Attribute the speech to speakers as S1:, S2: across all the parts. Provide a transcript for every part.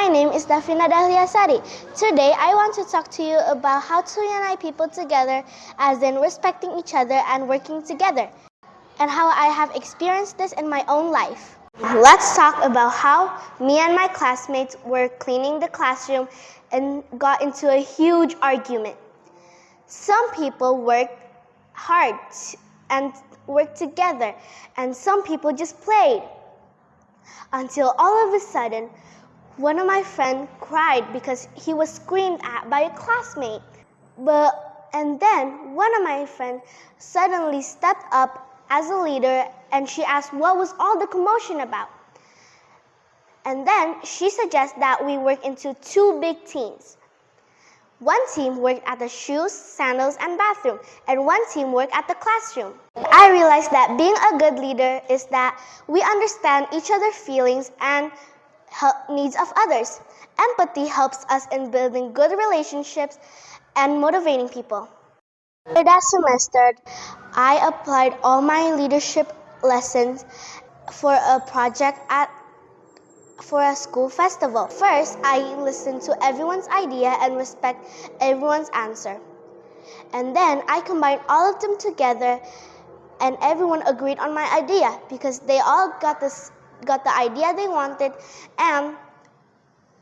S1: My name is Davina Dahliasari. Today, I want to talk to you about how to unite people together, as in respecting each other and working together, and how I have experienced this in my own life. Let's talk about how me and my classmates were cleaning the classroom and got into a huge argument. Some people worked hard and worked together, and some people just played. Until all of a sudden, one of my friends cried because he was screamed at by a classmate. And then one of my friends suddenly stepped up as a leader, and she asked what was all the commotion about. And then she suggested that we work into two big teams. One team worked at the shoes, sandals, and bathroom, and one team worked at the classroom. I realized that being a good leader is that we understand each other's feelings and needs of others. Empathy helps us in building good relationships and motivating people. For that semester, I applied all my leadership lessons for a project for a school festival. First, I listened to everyone's idea and respect everyone's answer. And then I combined all of them together, and everyone agreed on my idea because they all got the idea they wanted, and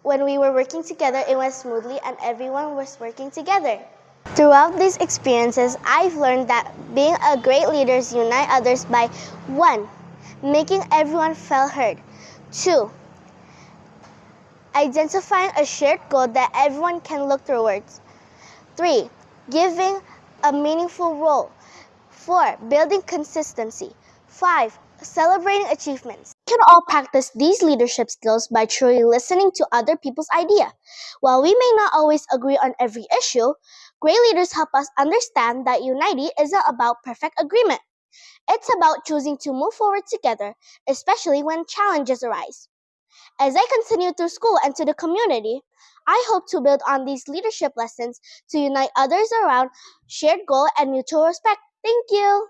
S1: when we were working together, it went smoothly and everyone was working together. Throughout these experiences, I've learned that being a great leader is unite others by 1. Making everyone feel heard. 2. Identifying a shared goal that everyone can look towards. 3. Giving a meaningful role. 4. Building consistency. 5. Celebrating achievements. We can all practice these leadership skills by truly listening to other people's idea. While we may not always agree on every issue, great leaders help us understand that unity isn't about perfect agreement. It's about choosing to move forward together, especially when challenges arise. As I continue through school and to the community, I hope to build on these leadership lessons to unite others around shared goal and mutual respect. Thank you.